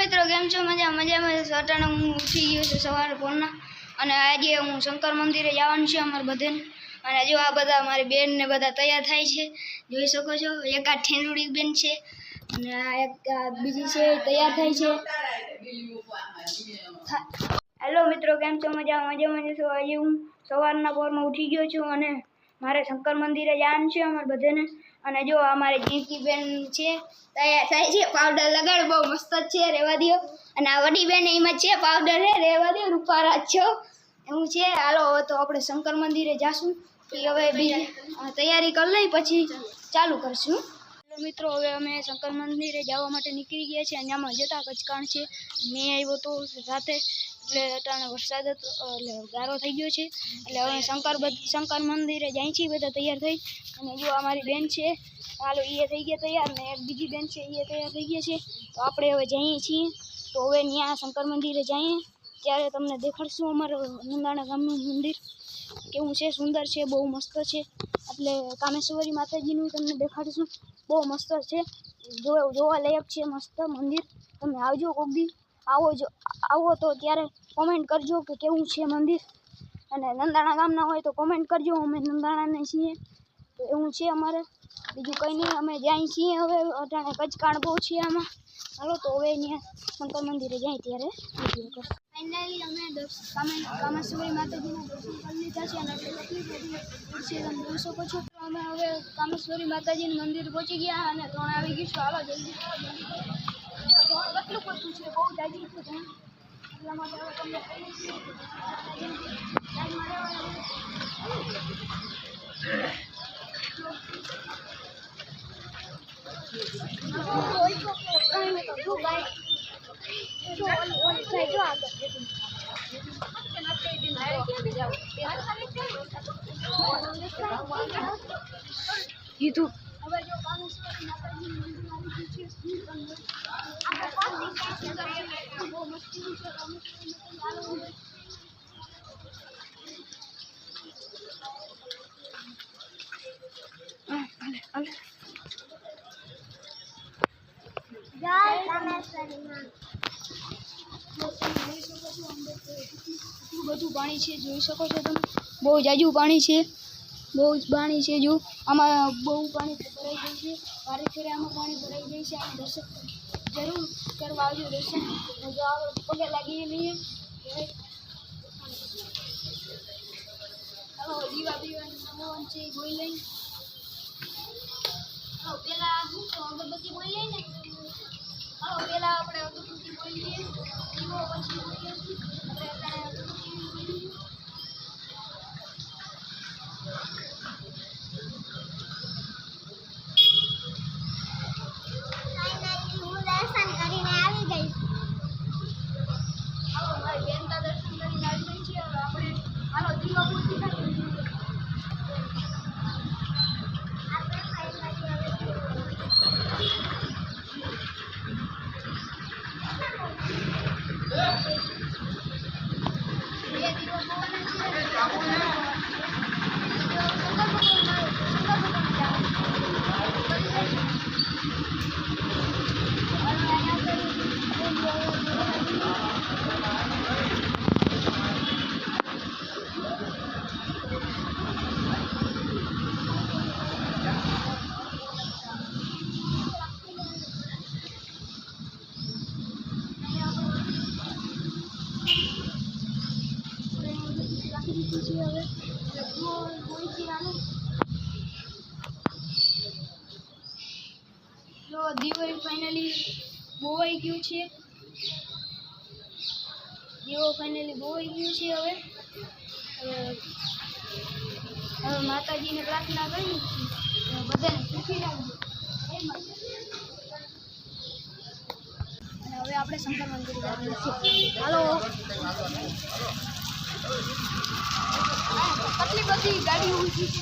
મિત્રો કેમ છો? મજામાં અટાણે હું ઉઠી ગયો છું સવારે પોરના અને આજે હું શંકર મંદિરે જવાનું છે અમારે બધાને। અને જો આ બધા મારી બેન ને બધા તૈયાર થાય છે, જોઈ શકો છો। એક આ ઠેંડુડી બેન છે અને આ એક બીજી છે તૈયાર થાય છે। હેલો મિત્રો કેમ છો? મજામાં છું। આજે હું સવારના પોરમાં ઉઠી ગયો છું અને મારે શંકર મંદિરે જવાનું છે અમારે બધાને। અને જો અમારે જીંકી બેન છે તૈયાર થાય છે, પાવડર લગાડ બહુ મસ્ત જ છે, રહેવા દો। અને આ વડી બેન એમાં છે પાવડર હે, રહેવા દો, રૂપારા છો એવું છે। હાલો હવે તો આપણે શંકર મંદિરે જાશું, હવે બીજી તૈયારી કરી લઈ પછી ચાલુ કરશું। મિત્રો હવે અમે શંકર મંદિરે જવા માટે નીકળી ગયા છીએ। અહીંયામાં જતા કચકાણ છે, મેં આવ્યો તો રાતે એટલે અટાણે વરસાદ હતો એટલે ગારો થઈ ગયો છે એટલે હવે શંકર મંદિરે જાય છીએ બધા તૈયાર થઈ। અને જો અમારી બેન છે હાલો એ થઈ ગયા તૈયાર ને એક બીજી બેન છે એ તૈયાર થઈ ગયા છે। તો આપણે હવે જઈએ છીએ, તો હવે ત્યાં શંકર મંદિરે જઈએ ત્યારે તમને દેખાડશું અમારું નંદાણા ગામનું મંદિર કેવું છે, સુંદર છે, બહુ મસ્ત છે। એટલે કામેશ્વરી માતાજીનું તમને દેખાડીશું, બહુ મસ્ત છે, જોવા લાયક છે, મસ્ત મંદિર। તમે આવજો કોક દી, આવો તો ત્યારે કોમેન્ટ કરજો કે કેવું છે મંદિર। અને નંદાણા ગામના હોય તો કોમેન્ટ કરજો, અમે નંદાણાના છીએ તો એવું છે અમારે, બીજું કંઈ નહીં। અમે જાય છીએ હવે અટાણે કચકાણ બહુ છે આમાં। હાલો તો હવે અહીંયા શંકર મંદિરે જાય ત્યારે વિડીયો કરશું। ફાઇનલી અમે કામેશ્વરી માતાજીના દર્શન કરી લીધા છે અને એટલે તકલીફ નથી તમે જોઈ શકો છો। અમે હવે કામેશ્વરી માતાજીનું મંદિર પહોંચી ગયા અને ત્રણ આવી ગયું છે। હાલો જલ્દી કેટલું પડતું છે, બહુ જાજી છે ત્રણ, એટલા માટે હવે તમને YouTube હવે જો કામેશ્વરી માતાજી મંદિર આવી ગયું છે, બહુ મસ્તી છે કામેશ્વરી માતાજી। બધું પાણી છે, જોઈ શકો છો તમે, બહુ જાજુ પાણી છે, બહુ જ પાણી છે। જો આમાં બહુ પાણી ભરાઈ જાય છે, વારે ફેરે આમાં પાણી ભરાઈ જાય છે। આમાં દર્શન જરૂર કરવા આવજો, દર્શન જો પગે લાગી લઈએ। ચાલો દીવા બીવાનું છે જોઈ લઈ। પેલા શું તો અગરબત્તી બોલી લઈ ને, હાલો પેલા આપણે અગરબત્તી બોલી લઈએ, દીવો પછી બોલીએ આપણે અગરબત્તી બોલી લઈએ। હું દર્શન કરીને આવી ગઈ, હાલો મારી બેન તો દર્શન કરીને આવી ગઈ છે। હવે આપણે હાલો દીવા પૂરી થાય જો દીવો ફાઇનલી બોવાઈ ગયું છે, દીવો ફાઇનલી બોવાઈ ગયું છે। હવે માતાજીને પ્રાર્થના કરી બધાને સુખી રાખજો। અને હવે આપણે શંકર મંદિર જવાનું છે, હાલો કેટલી બધી ગાડી ઊભી છે,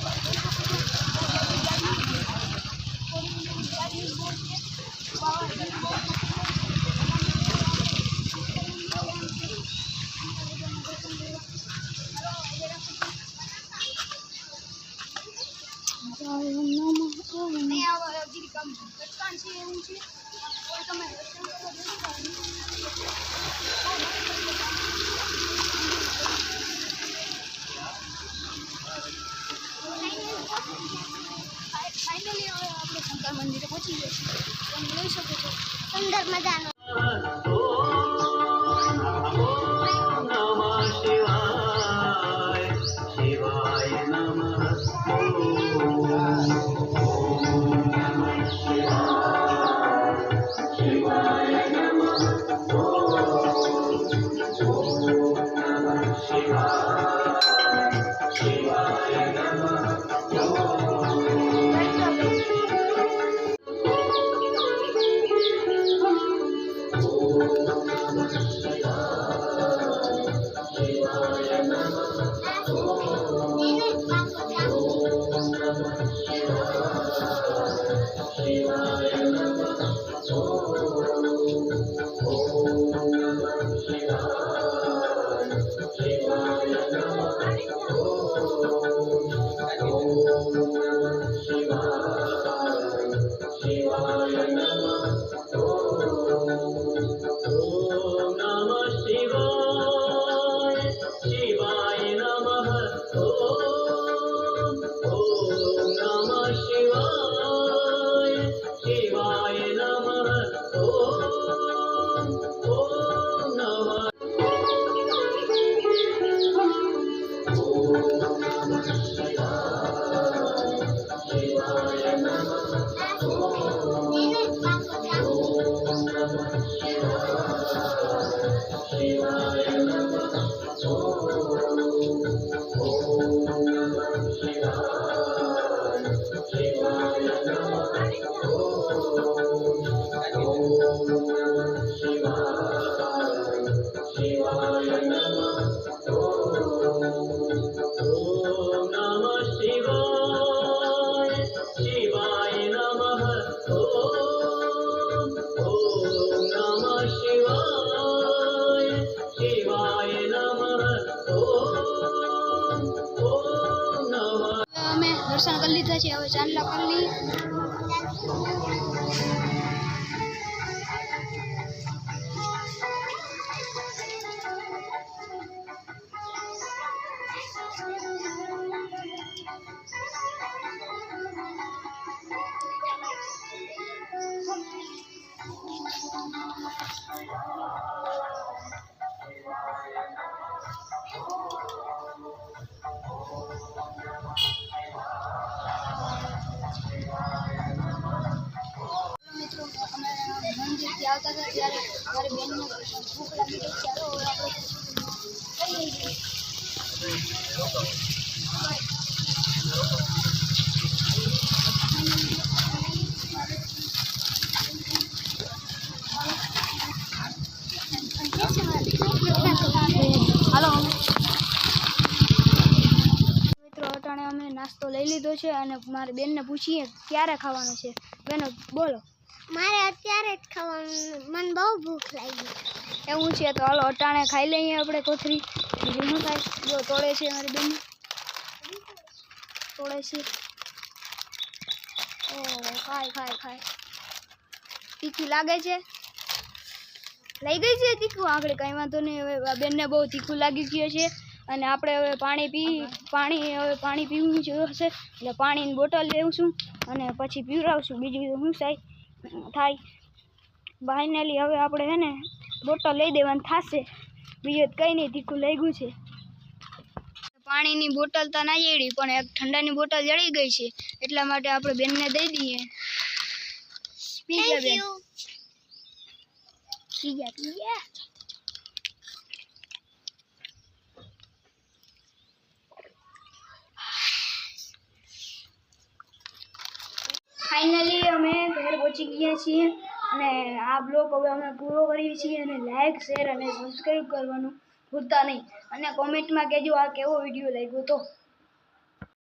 દર્શન કરી લીધા છે, હવે ચાંદલા કરી લઈએ. મંદિરથી આવતા હતા ત્યારે મારી બેનને ભૂખ લાગી ગઈ. ચાલો હવે આપણે કઈ લઈએ. હાલો મિત્રો, અટાણે અમે નાસ્તો લઈ લીધો છે અને મારી બેનને પૂછીએ ક્યારે ખાવાનો છે. બેનો બોલો. મારે અત્યારે જ ખાવાનું, મને બહુ ભૂખ લાગી. એવું છે તો હાલો અટાણે ખાઈ લઈએ આપણે કોથરી. બીજું શું થાય? જો તોડે છે મારી બેન, તોડે છે. ઓ ખાય ખાય ખાય. તીખી લાગે છે, લઈ ગઈ છે તીખું. આગળ કંઈ વાંધો નહીં. હવે બેનને બહુ તીખું લાગી ગયું છે અને આપણે હવે પાણી પીવું હશે એટલે પાણીની બોટલ લેવું અને પછી પીવડાવશું. બીજું શું થાય ફાઇનલી હવે આપણે હે ને બોટલ લઈ દેવાની થશે. બીજું કંઈ નહીં, તીખું લઈ ગયું છે. પાણીની બોટલ તો ના જડી પણ એક ઠંડાની બોટલ જળી ગઈ છે, એટલા માટે આપણે બેનને દઈ દઈએ. પી ગયા બેન, પી ગયા. ફાઇનલી અમે ઘરે પહોંચી ગયા છીએ અને આ બ્લોગ હવે અમે પૂરો કરીએ છીએ. અને લાઈક, શેર અને સબસ્ક્રાઈબ કરવાનું ભૂલતા નહીં અને કોમેન્ટમાં કહેજો આ કેવો વિડીયો લાગ્યો તો.